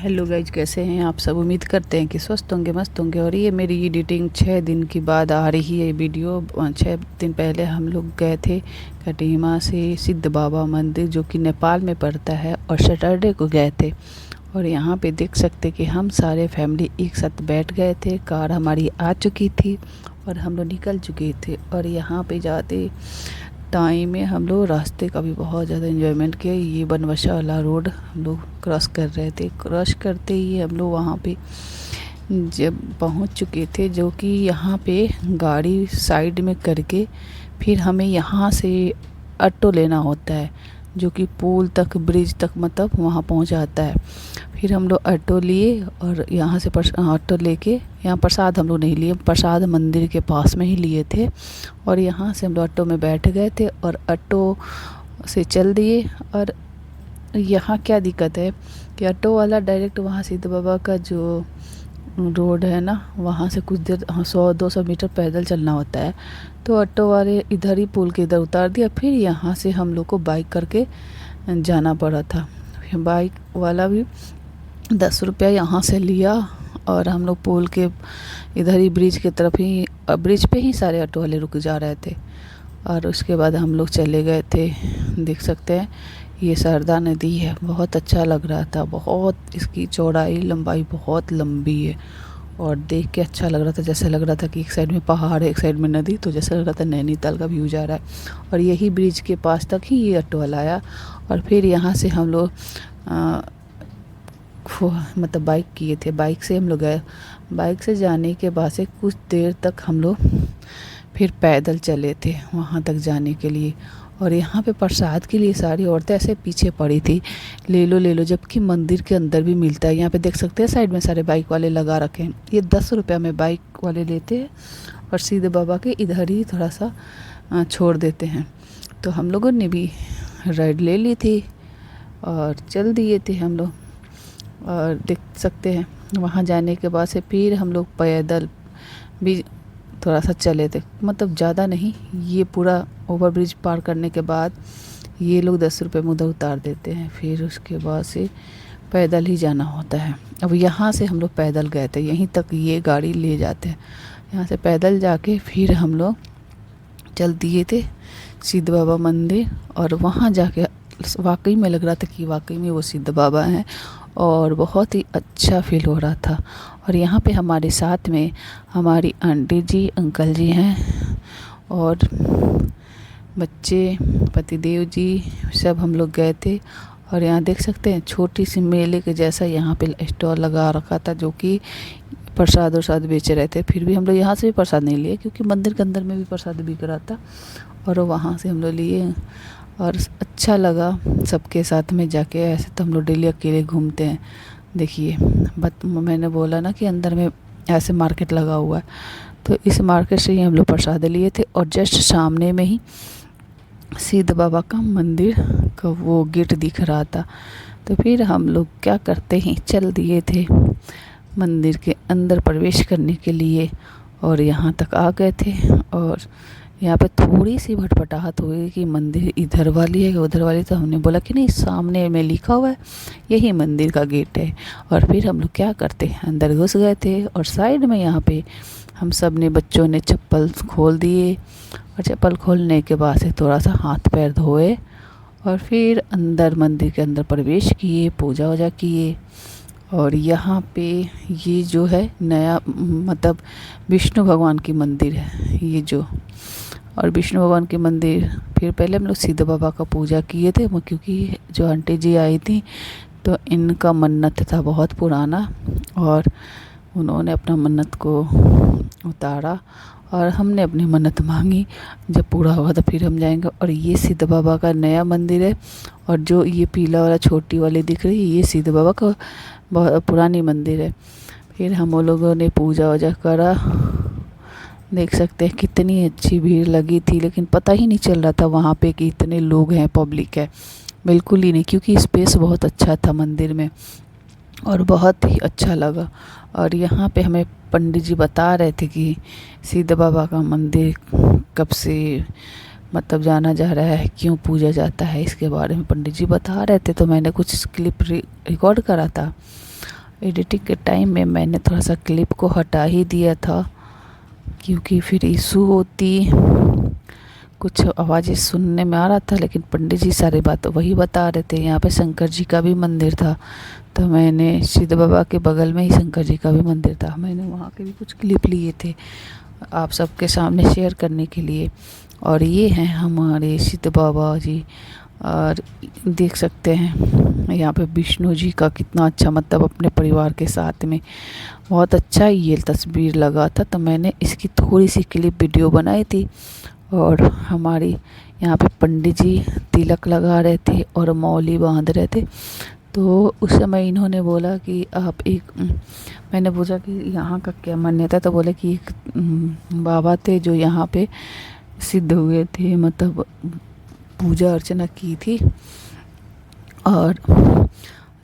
Hello guys, कैसे हैं आप सब। उम्मीद करते हैं कि स्वस्थ होंगे, मस्त होंगे। और ये मेरी एडिटिंग 6 दिन के बाद आ रही है वीडियो। 6 दिन पहले हम लोग गए थे कटीमा से सिद्ध बाबा मंदिर, जो कि नेपाल में पड़ता है, और सैटरडे को गए थे। और यहाँ पे देख सकते कि हम सारे फैमिली एक साथ बैठ गए थे। कार हमारी आ चुकी थी और हम लोग निकल चुके थे। और यहाँ पे जाते टाइम में हम लोग रास्ते का भी बहुत ज़्यादा एंजॉयमेंट किया। ये बनवसा वाला रोड हम लोग क्रॉस कर रहे थे। क्रॉस करते ही हम लोग वहाँ पे जब पहुँच चुके थे, जो कि यहाँ पे गाड़ी साइड में करके फिर हमें यहाँ से ऑटो लेना होता है, जो कि पुल तक, ब्रिज तक, मतलब वहाँ पहुँचाता है। फिर हम लोग ऑटो लिए और यहाँ से ऑटो लेके, यहाँ प्रसाद हम लोग नहीं लिए, प्रसाद मंदिर के पास में ही लिए थे। और यहाँ से हम लोग ऑटो में बैठ गए थे और ऑटो से चल दिए। और यहाँ क्या दिक्कत है कि ऑटो वाला डायरेक्ट वहाँ सिद्ध बाबा का जो रोड है ना, वहाँ से कुछ देर 100-200 मीटर पैदल चलना होता है। तो ऑटो वाले इधर ही पुल के इधर उतार दिया। फिर यहाँ से हम लोग को बाइक करके जाना पड़ा था। बाइक वाला भी 10 रुपया यहाँ से लिया और हम लोग पुल के इधर ही ब्रिज की तरफ ही, ब्रिज पे ही सारे ऑटो वाले रुक जा रहे थे। और उसके बाद हम लोग चले गए थे। देख सकते हैं ये शारदा नदी है, बहुत अच्छा लग रहा था। बहुत इसकी चौड़ाई लंबाई बहुत लंबी है और देख के अच्छा लग रहा था। जैसे लग रहा था कि एक साइड में पहाड़ है, एक साइड में नदी, तो जैसे लग रहा था नैनीताल का व्यू जा रहा है। और यही ब्रिज के पास तक ही ये ऑटो वाला आया। और फिर यहाँ से हम लोग मतलब बाइक किए थे, बाइक से हम लोग गए। बाइक से जाने के बाद से कुछ देर तक हम लोग फिर पैदल चले थे वहाँ तक जाने के लिए। और यहाँ पे प्रसाद के लिए सारी औरतें ऐसे पीछे पड़ी थी, ले लो ले लो, जबकि मंदिर के अंदर भी मिलता है। यहाँ पे देख सकते हैं साइड में सारे बाइक वाले लगा रखे हैं। ये 10 रुपया में बाइक वाले लेते हैं और सीधे बाबा के इधर ही थोड़ा सा छोड़ देते हैं। तो हम लोगों ने भी राइड ले ली थी और चल दिए थे हम लोग। और देख सकते हैं वहाँ जाने के बाद से फिर हम लोग पैदल भी थोड़ा सा चले थे, मतलब ज़्यादा नहीं। ये पूरा ओवर ब्रिज पार करने के बाद ये लोग 10 रुपये में उधर उतार देते हैं। फिर उसके बाद से पैदल ही जाना होता है। अब यहाँ से हम लोग पैदल गए थे, यहीं तक ये गाड़ी ले जाते हैं। यहाँ से पैदल जाके फिर हम लोग चल दिए थे सिद्ध बाबा मंदिर। और वहाँ जाके वाकई में लग रहा था कि वाकई में वो सिद्ध बाबा हैं और बहुत ही अच्छा फील हो रहा था। और यहाँ पे हमारे साथ में हमारी आंटी जी, अंकल जी हैं और बच्चे, पतिदेव जी, सब हम लोग गए थे। और यहाँ देख सकते हैं छोटी सी मेले के जैसा यहाँ पे स्टॉल लगा रखा था, जो कि प्रसाद वरसाद बेच रहे थे। फिर भी हम लोग यहाँ से भी प्रसाद नहीं लिए, क्योंकि मंदिर के अंदर में भी प्रसाद बिक रहा था। और वहाँ से हम लोग लिए और अच्छा लगा सबके साथ में जाके। ऐसे तो हम लोग डेली अकेले घूमते हैं। देखिए मैंने बोला ना कि अंदर में ऐसे मार्केट लगा हुआ है, तो इस मार्केट से ही हम लोग प्रसाद लिए थे। और जस्ट सामने में ही सिद्ध बाबा का मंदिर का वो गेट दिख रहा था। तो फिर हम लोग क्या करते हैं, चल दिए थे मंदिर के अंदर प्रवेश करने के लिए। और यहाँ तक आ गए थे। और यहाँ पे थोड़ी सी भटभटाहट हुई कि मंदिर इधर वाली है उधर वाली, तो हमने बोला कि नहीं, सामने में लिखा हुआ है यही मंदिर का गेट है। और फिर हम लोग क्या करते हैं, अंदर घुस गए थे। और साइड में यहाँ पे हम सब ने, बच्चों ने चप्पल खोल दिए। और चप्पल खोलने के बाद से थोड़ा सा हाथ पैर धोए और फिर अंदर मंदिर के अंदर प्रवेश किए, पूजा वूजा किए। और यहाँ पे ये जो है नया, मतलब विष्णु भगवान की मंदिर है ये जो। और विष्णु भगवान के मंदिर, फिर पहले हम लोग सिद्ध बाबा का पूजा किए थे, क्योंकि जो आंटी जी आई थी तो इनका मन्नत था बहुत पुराना और उन्होंने अपना मन्नत को उतारा। और हमने अपनी मन्नत मांगी, जब पूरा होगा तो फिर हम जाएंगे। और ये सिद्ध बाबा का नया मंदिर है। और जो ये पीला वाला छोटी वाली दिख रही है, ये सिद्ध बाबा का बहुत पुरानी मंदिर है। फिर हम लोगों ने पूजा वूजा करा। देख सकते हैं कितनी अच्छी भीड़ लगी थी, लेकिन पता ही नहीं चल रहा था वहाँ पे कि इतने लोग हैं, पब्लिक है, बिल्कुल ही नहीं, क्योंकि स्पेस बहुत अच्छा था मंदिर में और बहुत ही अच्छा लगा। और यहाँ पे हमें पंडित जी बता रहे थे कि सिद्ध बाबा का मंदिर कब से मतलब जाना जा रहा है, क्यों पूजा जाता है, इसके बारे में पंडित जी बता रहे थे। तो मैंने कुछ क्लिप रिकॉर्ड करा था एडिटिंग के टाइम में मैंने थोड़ा सा क्लिप को हटा ही दिया था, क्योंकि फिर इशू होती, कुछ आवाज़ें सुनने में आ रहा था, लेकिन पंडित जी सारी बात वही बता रहे थे। यहाँ पे शंकर जी का भी मंदिर था, तो मैंने सिद्ध बाबा के बगल में ही शंकर जी का भी मंदिर था, मैंने वहाँ के भी कुछ क्लिप लिए थे आप सबके सामने शेयर करने के लिए। और ये हैं हमारे सिद्ध बाबा जी, और देख सकते हैं यहाँ पे विष्णु जी का कितना अच्छा, मतलब अपने परिवार के साथ में बहुत अच्छा ये तस्वीर लगा था, तो मैंने इसकी थोड़ी सी क्लिप वीडियो बनाई थी। और हमारी यहाँ पे पंडित जी तिलक लगा रहे थे और मौली बांध रहे थे। तो उस समय इन्होंने बोला कि आप एक, मैंने पूछा कि यहाँ का क्या मान्यता, तो बोले कि एक बाबा थे जो यहाँ पे सिद्ध हुए थे, मतलब पूजा अर्चना की थी, और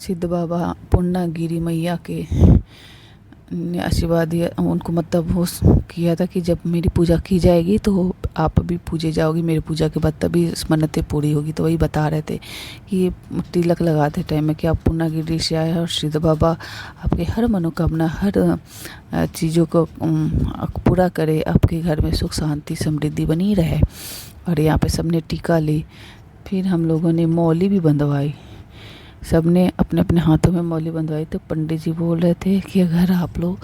सिद्ध बाबा पूर्णागिरि मैया के ने आशीर्वाद दिया उनको, मतलब वो किया था कि जब मेरी पूजा की जाएगी तो आप भी पूजे जाओगी मेरी पूजा के बाद, तभी मन्नतें पूरी होगी। तो वही बता रहे थे कि ये तिलक लगाते टाइम में कि आप पूर्णागिरि से आए और सिद्ध बाबा आपके हर मनोकामना, हर चीज़ों को पूरा करे, आपके घर में सुख शांति समृद्धि बनी रहे। और यहाँ पे सबने टीका ली, फिर हम लोगों ने मौली भी बंधवाई, सबने अपने अपने हाथों में मौली बंधवाई। तो पंडित जी बोल रहे थे कि अगर आप लोग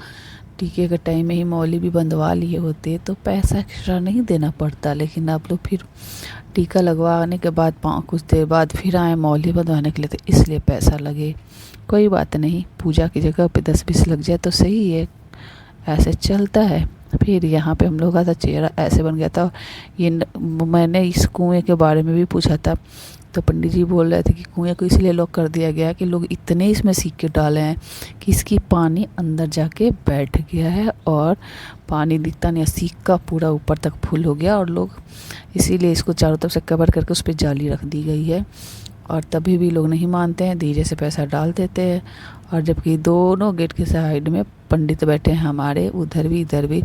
टीके के टाइम में ही मौली भी बंधवा लिए होते तो पैसा एक्स्ट्रा नहीं देना पड़ता, लेकिन आप लोग फिर टीका लगवाने के बाद कुछ देर बाद फिर आए मौली बंधवाने के लिए, तो इसलिए पैसा लगे। कोई बात नहीं, पूजा की जगह पे 10-20 लग जाए तो सही है, ऐसे चलता है। फिर यहाँ पे हम लोग का चेहरा ऐसे बन गया था। ये मैंने इस कुएं के बारे में भी पूछा था, तो पंडित जी बोल रहे थे कि कुएं को इसलिए लॉक कर दिया गया है कि लोग इतने इसमें सिक्के डाले हैं कि इसकी पानी अंदर जाके बैठ गया है और पानी दिखता नहीं, सिक्का पूरा ऊपर तक फुल हो गया, और लोग इसीलिए इसको चारों तरफ से कवर करके उस पर जाली रख दी गई है। और तभी भी लोग नहीं मानते हैं, धीरे से पैसा डाल देते हैं। और जबकि दोनों गेट के साइड में पंडित बैठे हैं हमारे, उधर भी इधर भी,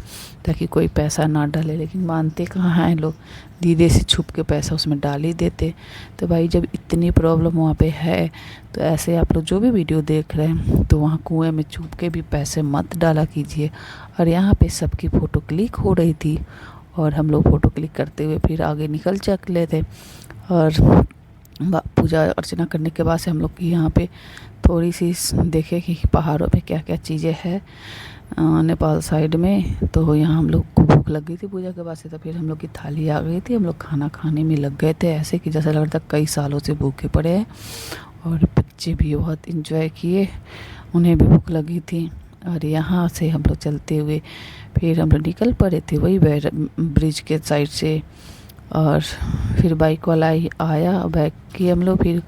ताकि कोई पैसा ना डाले, लेकिन मानते कहाँ हैं लोग, धीरे से छुप के पैसा उसमें डाल ही देते। तो भाई जब इतनी प्रॉब्लम वहाँ पे है, तो ऐसे आप लोग जो भी वीडियो देख रहे हैं तो वहाँ कुएं में छुप के भी पैसे मत डाला कीजिए। और यहाँ पे सबकी फ़ोटो क्लिक हो रही थी, और हम लोग फ़ोटो क्लिक करते हुए फिर आगे निकल चले थे। और पूजा अर्चना करने के बाद से हम लोग की यहाँ पे थोड़ी सी देखे कि पहाड़ों में क्या क्या चीज़ें हैं नेपाल साइड में। तो यहाँ हम लोग को भूख लग गई थी पूजा के बाद से, तो फिर हम लोग की थाली आ गई थी, हम लोग खाना खाने में लग गए थे, ऐसे कि जैसा लग रहा था कई सालों से भूखे पड़े हैं। और बच्चे भी बहुत इंजॉय किए, उन्हें भी भूख लगी थी। और यहाँ से हम लोग चलते हुए फिर हम लोग निकल पड़े थे वही ब्रिज के साइड से। और फिर बाइक वाला ही आया, बाइक की हम लोग फिर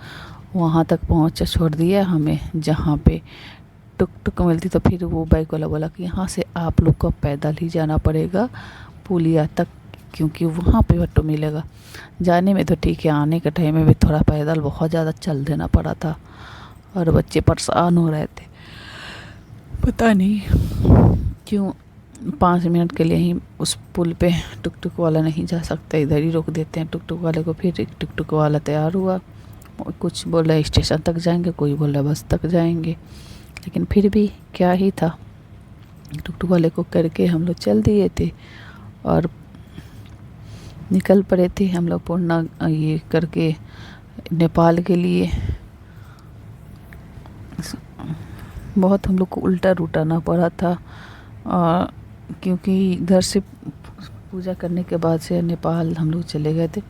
वहाँ तक पहुँचा, छोड़ दिया हमें जहाँ पे टुक टुक मिलती। तो फिर वो बाइक वाला बोला कि यहाँ से आप लोग को पैदल ही जाना पड़ेगा पुलिया तक, क्योंकि वहाँ पे ऑटो मिलेगा। जाने में तो ठीक है, आने के टाइम में भी थोड़ा पैदल बहुत ज़्यादा चल देना पड़ा था, और बच्चे परेशान हो रहे थे, पता नहीं क्यों। 5 मिनट के लिए ही उस पुल पे टुक टुक वाला नहीं जा सकता, इधर ही रोक देते हैं टुक टुक वाले को। फिर एक टुक टुक वाला तैयार हुआ, कुछ बोल रहा स्टेशन तक जाएंगे, कोई बोल रहा बस तक जाएंगे, लेकिन फिर भी क्या ही था, टुक टुक वाले को करके हम लोग चल दिए थे और निकल पड़े थे हम लोग पूर्णा ये करके नेपाल के लिए। बहुत हम लोग को उल्टा रूटाना पड़ा था, और क्योंकि इधर से पूजा करने के बाद से नेपाल हम लोग चले गए थे।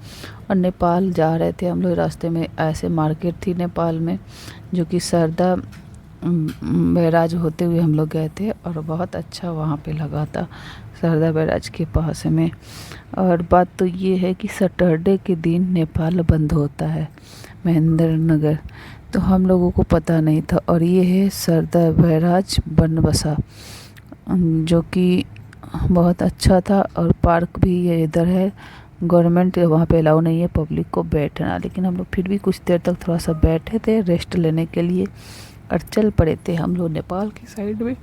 और नेपाल जा रहे थे हम लोग, रास्ते में ऐसे मार्केट थी नेपाल में, जो कि सरदा बैराज होते हुए हम लोग गए थे, और बहुत अच्छा वहाँ पे लगा था सरदा बैराज के पास में। और बात तो ये है कि सैटरडे के दिन नेपाल बंद होता है, महेंद्र नगर, तो हम लोगों को पता नहीं था। और ये है सरदा बैराज बनबसा, जो कि बहुत अच्छा था, और पार्क भी ये इधर है। गवर्नमेंट वहाँ पे अलाउ नहीं है पब्लिक को बैठना, लेकिन हम लोग फिर भी कुछ देर तक थोड़ा सा बैठे थे रेस्ट लेने के लिए, और चल पड़े थे हम लोग नेपाल की साइड में।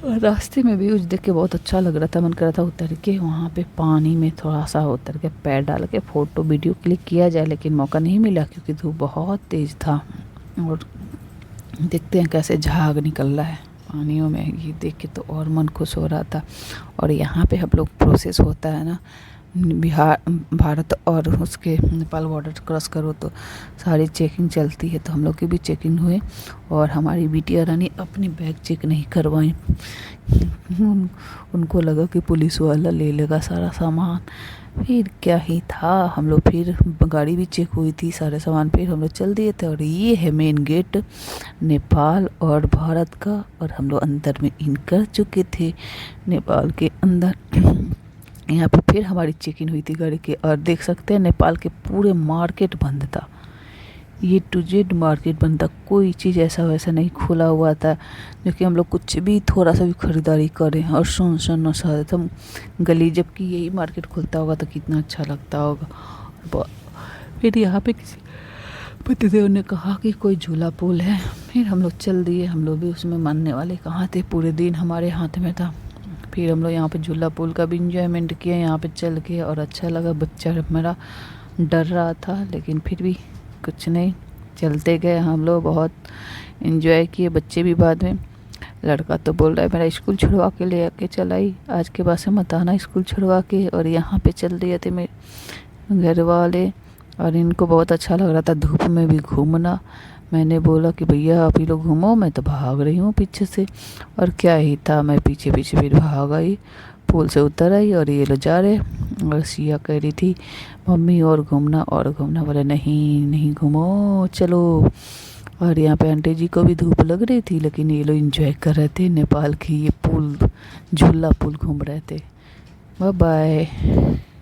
और रास्ते में भी उस देख के बहुत अच्छा लग रहा था, मन कर रहा था उतर के वहाँ पे पानी में थोड़ा सा उतर के पैर डाल के फ़ोटो वीडियो क्लिक किया जाए, लेकिन मौका नहीं मिला क्योंकि धूप बहुत तेज़ था। और देखते हैं कैसे झाग निकल रहा है पानियों में। ये देख के तो और मन खुश हो रहा था। और यहाँ पे हम लोग प्रोसेस होता है ना, बिहार भारत और उसके नेपाल बॉर्डर क्रॉस करो तो सारी चेकिंग चलती है। तो हम लोग की भी चेकिंग हुई और हमारी बिटिया रानी अपनी बैग चेक नहीं करवाई। उनको लगा कि पुलिस वाला ले लेगा सारा सामान। फिर क्या ही था, हम लोग फिर गाड़ी भी चेक हुई थी, सारे सामान, फिर हम लोग चल दिए थे। और ये है मेन गेट नेपाल और भारत का। और हम लोग अंदर में इन कर चुके थे नेपाल के अंदर। यहाँ पे फिर हमारी चेकिंग हुई थी गाड़ी की। और देख सकते हैं नेपाल के पूरे मार्केट बंद था, ये टू जेड मार्केट बंद था, कोई चीज़ ऐसा वैसा नहीं खुला हुआ था जो कि हम लोग कुछ भी थोड़ा सा भी खरीदारी करें। और सुनसान सा था गली, जबकि यही मार्केट खुलता होगा तो कितना अच्छा लगता होगा। फिर यहाँ पे किसी पतिदेव ने कहा कि कोई झूला पुल है, फिर हम लोग चल दिए। हम लोग भी उसमें मानने वाले कहाँ थे, पूरे दिन हमारे हाथ में था। फिर हम लोग यहाँ पे झूला पुल का भी इंजॉयमेंट किया यहाँ पे चल के, और अच्छा लगा। बच्चा मेरा डर रहा था लेकिन फिर भी कुछ नहीं, चलते गए हम लोग, बहुत इन्जॉय किए। बच्चे भी बाद में, लड़का तो बोल रहा है मेरा स्कूल छुड़वा के ले आके चलाई, आज के बाद से मत आना स्कूल छुड़वा के। और यहाँ पे चल दिए थे मेरे घर वाले, और इनको बहुत अच्छा लग रहा था धूप में भी घूमना। मैंने बोला कि भैया आप ही लोग घूमो, मैं तो भाग रही हूँ पीछे से। और क्या ही था, मैं पीछे पीछे फिर भाग आई, पुल से उतर आई। और ये लोग जा रहे, और सिया कह रही थी मम्मी और घूमना और घूमना। बोले नहीं नहीं घूमो चलो। और यहाँ पे आंटी जी को भी धूप लग रही थी, लेकिन ये लोग एंजॉय कर रहे थे नेपाल की ये पुल, झूला पुल घूम रहे थे। Bye bye.